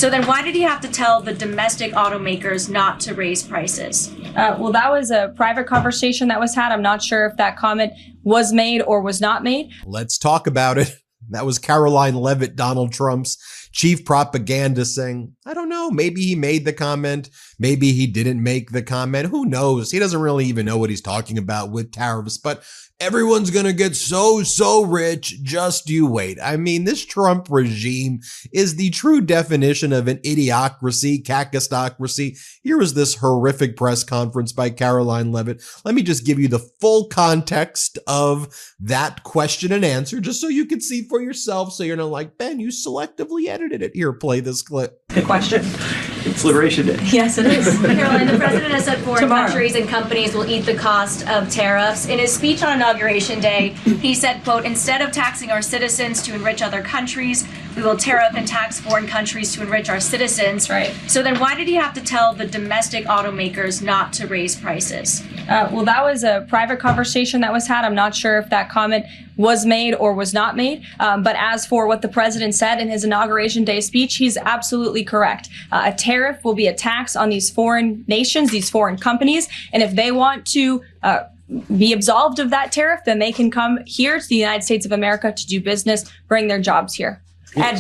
So then why did he have to tell the domestic automakers not to raise prices? Well, that was a private conversation that was had. I'm not sure if that comment was made or was not made. Let's talk about it. That was Karoline Leavitt, Donald Trump's chief propagandist, saying, I don't know, maybe he made the comment, maybe he didn't make the comment. Who knows? He doesn't really even know what he's talking about with tariffs, but everyone's going to get so rich. Just you wait. I mean, this Trump regime is the true definition of an idiocracy, kakistocracy. Here is this horrific press conference by Karoline Leavitt. Let me just give you the full context of that question and answer, just so you can see for yourself, so you're not like, Ben, you selectively edited it. Here, play this clip. Good question. It's Liberation Day. Yes, it is. Karoline, the president has said foreign countries and companies will eat the cost of tariffs. In his speech on Inauguration Day, he said, quote, instead of taxing our citizens to enrich other countries, we will tariff and tax foreign countries to enrich our citizens. Right. So then why did he have to tell the domestic automakers not to raise prices? Well, that was a private conversation that was had. I'm not sure if that comment was made or was not made. But as for what the president said in his Inauguration Day speech, he's absolutely correct. A tariff will be a tax on these foreign nations, these foreign companies. And if they want to be absolved of that tariff, then they can come here to the United States of America to do business, bring their jobs here.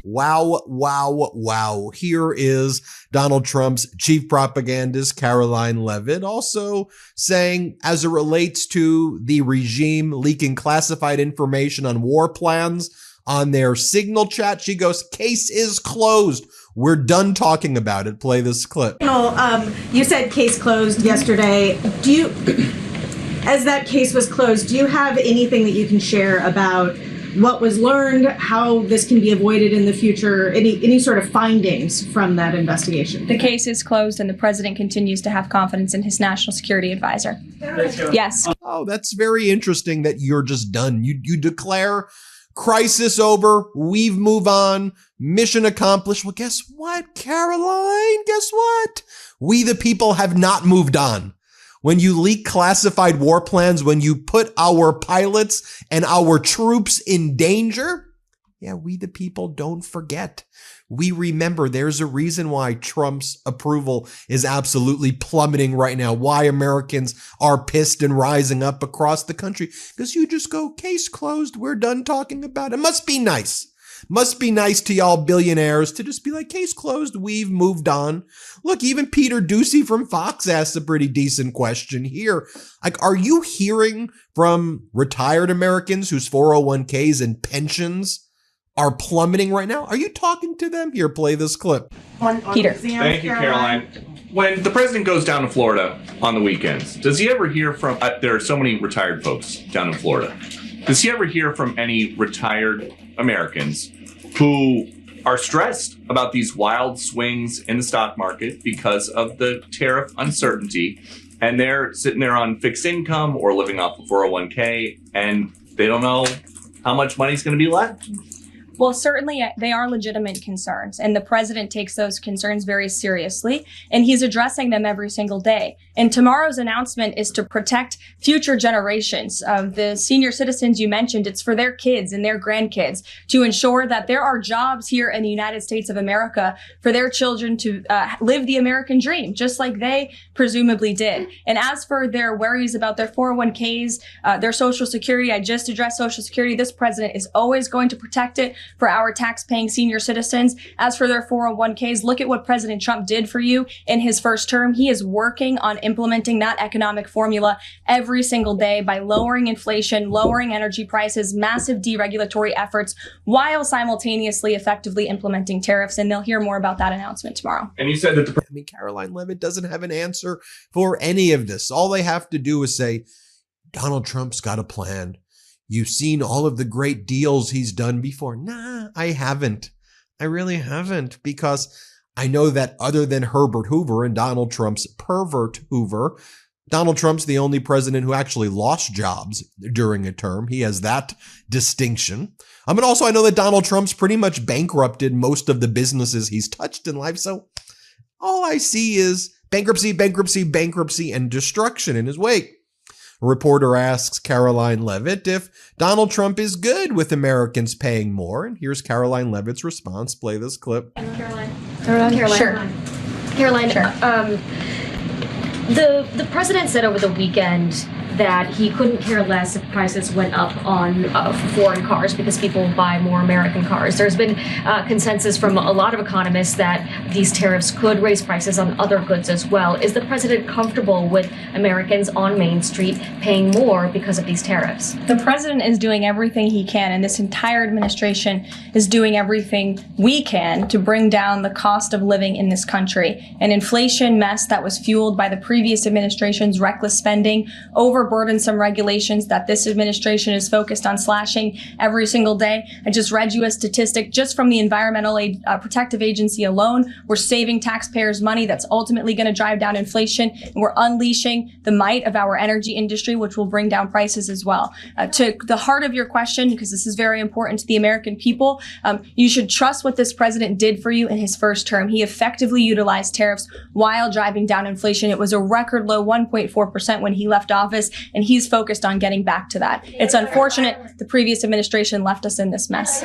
Wow. Here is Donald Trump's chief propagandist, Karoline Leavitt, also saying, as it relates to the regime leaking classified information on war plans on their Signal chat, she goes, case is closed. We're done talking about it. Play this clip. You said case closed yesterday. As that case was closed, do you have anything that you can share about what was learned, how this can be avoided in the future, any sort of findings from that investigation? The case is closed and the president continues to have confidence in his national security advisor. Yes. Oh, that's very interesting that you're just done. You declare crisis over, we've moved on, mission accomplished. Well, guess what, Karoline? Guess what? We the people have not moved on. When you leak classified war plans, when you put our pilots and our troops in danger, yeah, we the people don't forget. We remember. There's a reason why Trump's approval is absolutely plummeting right now, why Americans are pissed and rising up across the country, because you just go, case closed, we're done talking about it. Must be nice. Must be nice to y'all billionaires to just be like, case closed, we've moved on. Look, even Peter Ducey from Fox asked a pretty decent question here. Like, are you hearing from retired Americans whose 401ks and pensions are plummeting right now? Are you talking to them? Here, play this clip. Peter. Thank you, Karoline. When the president goes down to Florida on the weekends, does he ever hear from, there are so many retired folks down in Florida. Does he ever hear from any retired Americans who are stressed about these wild swings in the stock market because of the tariff uncertainty, and they're sitting there on fixed income or living off a 401k, and they don't know how much money's going to be left? Well, certainly they are legitimate concerns, and the president takes those concerns very seriously, and he's addressing them every single day. And tomorrow's announcement is to protect future generations of the senior citizens you mentioned. It's for their kids and their grandkids to ensure that there are jobs here in the United States of America for their children to live the American dream, just like they presumably did. And as for their worries about their 401ks, their Social Security, I just addressed Social Security. This president is always going to protect it for our tax-paying senior citizens. As for their 401ks, look at what President Trump did for you in his first term. He is working on implementing that economic formula every single day by lowering inflation, lowering energy prices, massive deregulatory efforts, while simultaneously effectively implementing tariffs. And they'll hear more about that announcement tomorrow. And you said that Karoline Leavitt doesn't have an answer for any of this. All they have to do is say, Donald Trump's got a plan. You've seen all of the great deals he's done before. Nah, I haven't. I really haven't, because I know that other than Herbert Hoover and Donald Trump's pervert Hoover, Donald Trump's the only president who actually lost jobs during a term. He has that distinction. And also I know that Donald Trump's pretty much bankrupted most of the businesses he's touched in life. So all I see is bankruptcy, bankruptcy, bankruptcy, and destruction in his wake. A reporter asks Karoline Leavitt if Donald Trump is good with Americans paying more. And here's Karoline Leavitt's response. Play this clip. Caroline. Caroline. Sure. Caroline, Sure. The president said over the weekend that he couldn't care less if prices went up on foreign cars because people buy more American cars. There's been consensus from a lot of economists that these tariffs could raise prices on other goods as well. Is the president comfortable with Americans on Main Street paying more because of these tariffs? The president is doing everything he can, and this entire administration is doing everything we can to bring down the cost of living in this country. An inflation mess that was fueled by the previous administration's reckless spending, overburdensome regulations that this administration is focused on slashing every single day. I just read you a statistic just from the Environmental Protective Agency alone. We're saving taxpayers money that's ultimately going to drive down inflation, and we're unleashing the might of our energy industry, which will bring down prices as well. To the heart of your question, because this is very important to the American people, you should trust what this president did for you in his first term. He effectively utilized tariffs while driving down inflation. It was a record low 1.4% when he left office, and he's focused on getting back to that. It's unfortunate the previous administration left us in this mess.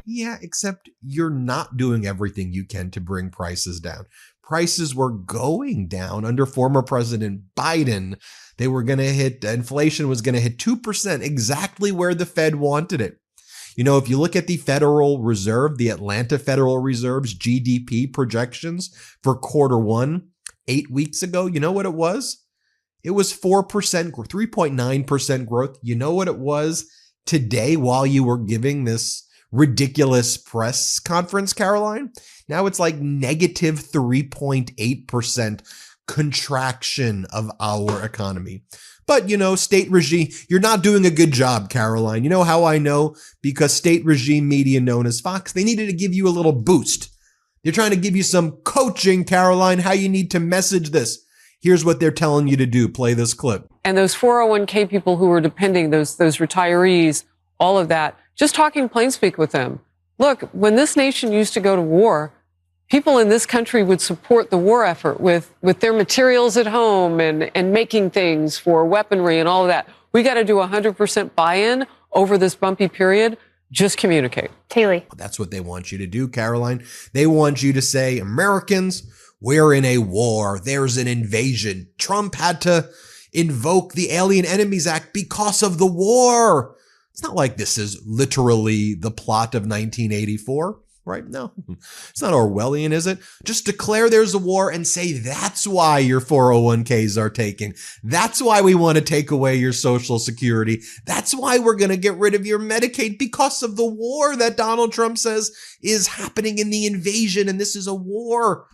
Yeah, except you're not doing everything you can to bring prices down. Prices were going down under former President Biden. They were going to hit, inflation was going to hit 2%, exactly where the Fed wanted it. You know, if you look at the Federal Reserve, the Atlanta Federal Reserve's GDP projections for quarter one, 8 weeks ago, you know what it was? It was 4%, 3.9% growth. You know what it was today while you were giving this ridiculous press conference, Karoline? Now it's like negative 3.8% contraction of our economy. But, you know, state regime, you're not doing a good job, Karoline. You know how I know? Because state regime media known as Fox, they needed to give you a little boost. They're trying to give you some coaching, Karoline, how you need to message this. Here's what they're telling you to do. Play this clip. And those 401k people who are depending, those retirees, all of that, just talking plain speak with them. Look, when this nation used to go to war, people in this country would support the war effort with their materials at home and making things for weaponry and all of that. We got to do 100% buy-in over this bumpy period. Just communicate. Taylor. That's what they want you to do, Karoline. They want you to say, Americans, we're in a war. There's an invasion. Trump had to invoke the Alien Enemies Act because of the war. It's not like this is literally the plot of 1984, right? No, it's not Orwellian, is it? Just declare there's a war and say that's why your 401ks are taking. That's why we want to take away your Social Security. That's why we're going to get rid of your Medicaid, because of the war that Donald Trump says is happening in the invasion, and this is a war.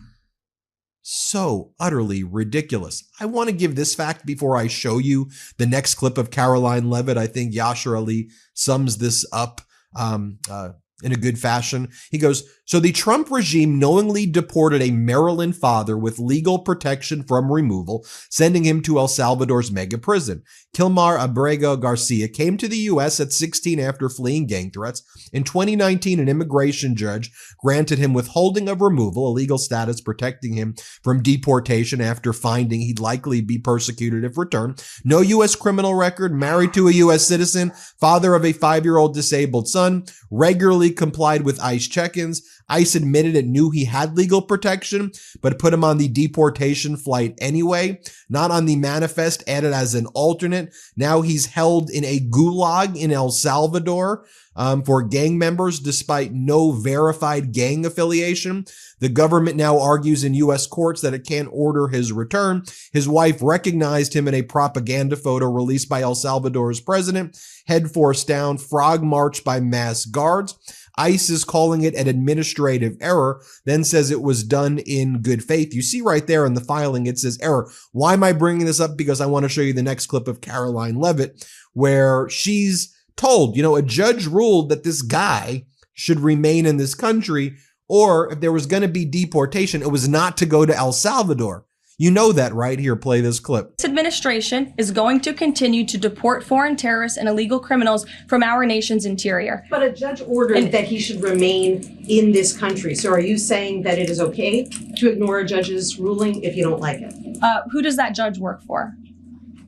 So utterly ridiculous. I want to give this fact before I show you the next clip of Karoline Leavitt. I think Yashar Ali sums this up in a good fashion. He goes, so the Trump regime knowingly deported a Maryland father with legal protection from removal, sending him to El Salvador's mega prison. Kilmar Abrego Garcia came to the U.S. at 16 after fleeing gang threats. In 2019, an immigration judge granted him withholding of removal, a legal status protecting him from deportation after finding he'd likely be persecuted if returned. No U.S. criminal record, married to a U.S. citizen, father of a 5-year-old disabled son, regularly complied with ICE check-ins. ICE admitted it knew he had legal protection, but put him on the deportation flight anyway, not on the manifest, added as an alternate. Now he's held in a gulag in El Salvador for gang members, despite no verified gang affiliation. The government now argues in U.S. courts that it can't order his return. His wife recognized him in a propaganda photo released by El Salvador's president, head forced down, frog march by mass guards. ICE is calling it an administrative error, then says it was done in good faith. You see right there in the filing, it says error. Why am I bringing this up? Because I want to show you the next clip of Karoline Leavitt, where she's told, a judge ruled that this guy should remain in this country, or if there was going to be deportation, it was not to go to El Salvador. You know that, right? Here, play this clip. This administration is going to continue to deport foreign terrorists and illegal criminals from our nation's interior. But a judge ordered that he should remain in this country. So are you saying that it is okay to ignore a judge's ruling if you don't like it? Who does that judge work for?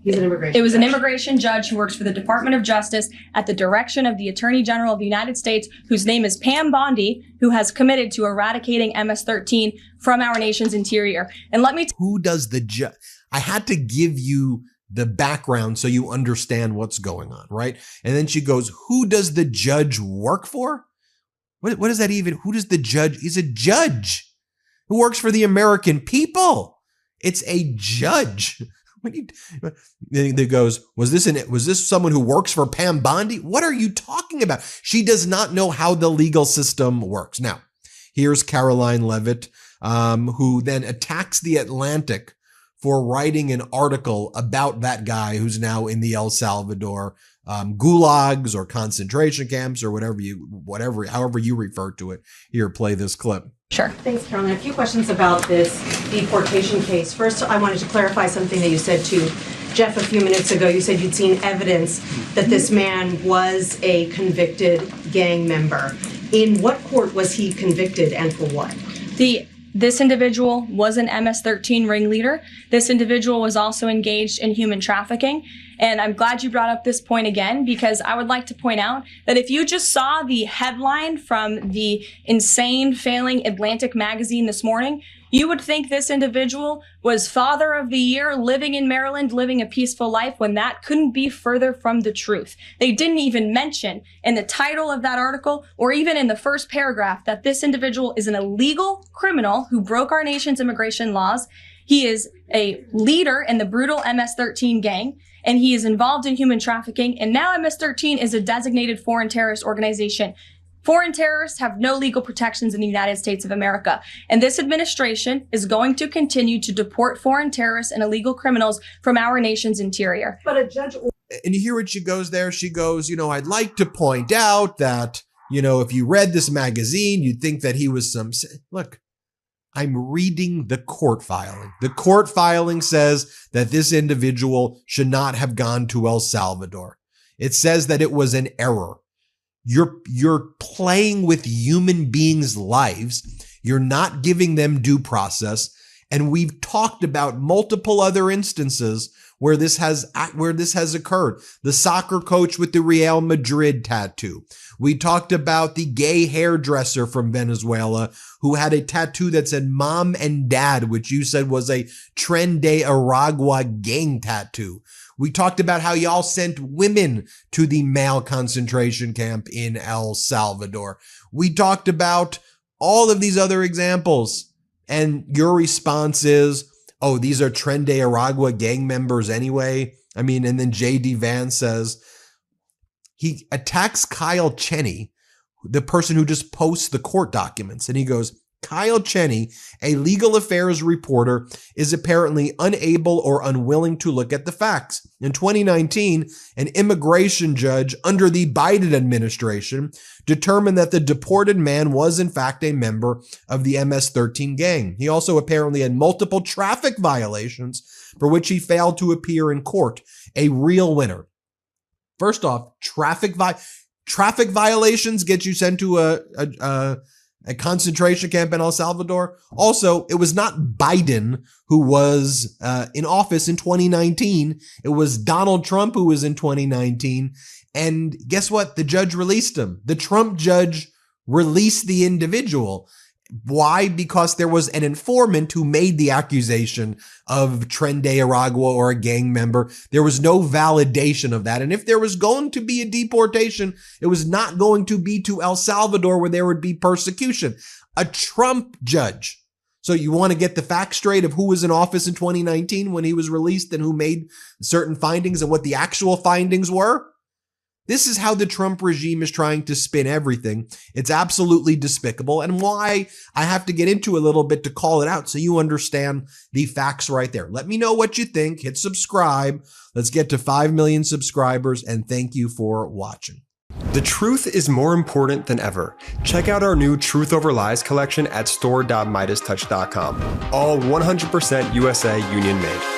He's an immigration It was an judge. immigration judge who works for the Department of Justice at the direction of the Attorney General of the United States, whose name is Pam Bondi, who has committed to eradicating MS-13 from our nation's interior. And let me Who does the judge? I had to give you the background so you understand what's going on, right? And then she goes, who does the judge work for? What does that even, who does the judge? He's a judge who works for the American people. It's a judge. Then it goes, was this someone who works for Pam Bondi? What are you talking about? She does not know how the legal system works. Now, here's Karoline Leavitt, who then attacks The Atlantic for writing an article about that guy who's now in the El Salvador gulags or concentration camps or however you refer to it. Here, play this clip. Sure. Thanks, Karoline. A few questions about this deportation case. First, I wanted to clarify something that you said to Jeff a few minutes ago. You said you'd seen evidence that this man was a convicted gang member. In what court was he convicted and for what? This individual was an MS-13 ringleader. This individual was also engaged in human trafficking. And I'm glad you brought up this point again, because I would like to point out that if you just saw the headline from the insane, failing Atlantic magazine this morning, you would think this individual was Father of the Year, living in Maryland, living a peaceful life, when that couldn't be further from the truth. They didn't even mention in the title of that article, or even in the first paragraph, that this individual is an illegal criminal who broke our nation's immigration laws. He is a leader in the brutal MS-13 gang, and he is involved in human trafficking. And now MS-13 is a designated foreign terrorist organization. Foreign terrorists have no legal protections in the United States of America. And this administration is going to continue to deport foreign terrorists and illegal criminals from our nation's interior. But a judge... And you hear what she goes there? She goes, I'd like to point out that, if you read this magazine, you'd think that he was some... Look, I'm reading the court filing. The court filing says that this individual should not have gone to El Salvador. It says that it was an error. You're playing with human beings' lives. You're not giving them due process. And we've talked about multiple other instances where this has occurred. The soccer coach with the Real Madrid tattoo. We talked about the gay hairdresser from Venezuela who had a tattoo that said Mom and Dad, which you said was a Tren de Aragua gang tattoo. We talked about how y'all sent women to the male concentration camp in El Salvador. We talked about all of these other examples. And your response is, oh, these are Tren de Aragua gang members anyway. And then J.D. Vance says, he attacks Kyle Cheney, the person who just posts the court documents. And he goes, Kyle Cheney, a legal affairs reporter, is apparently unable or unwilling to look at the facts. In 2019, an immigration judge under the Biden administration determined that the deported man was in fact a member of the MS-13 gang. He also apparently had multiple traffic violations for which he failed to appear in court. A real winner. First off, traffic violations get you sent to a concentration camp in El Salvador. Also, it was not Biden who was in office in 2019. It was Donald Trump who was in 2019. And guess what? The judge released him. The Trump judge released the individual. Why? Because there was an informant who made the accusation of Tren de Aragua or a gang member. There was no validation of that. And if there was going to be a deportation, it was not going to be to El Salvador where there would be persecution. A Trump judge. So you want to get the facts straight of who was in office in 2019 when he was released and who made certain findings and what the actual findings were? This is how the Trump regime is trying to spin everything. It's absolutely despicable, and why I have to get into a little bit to call it out so you understand the facts right there. Let me know what you think. Hit subscribe. Let's get to 5 million subscribers, and thank you for watching. The truth is more important than ever. Check out our new Truth Over Lies collection at store.MeidasTouch.com. All 100% USA union made.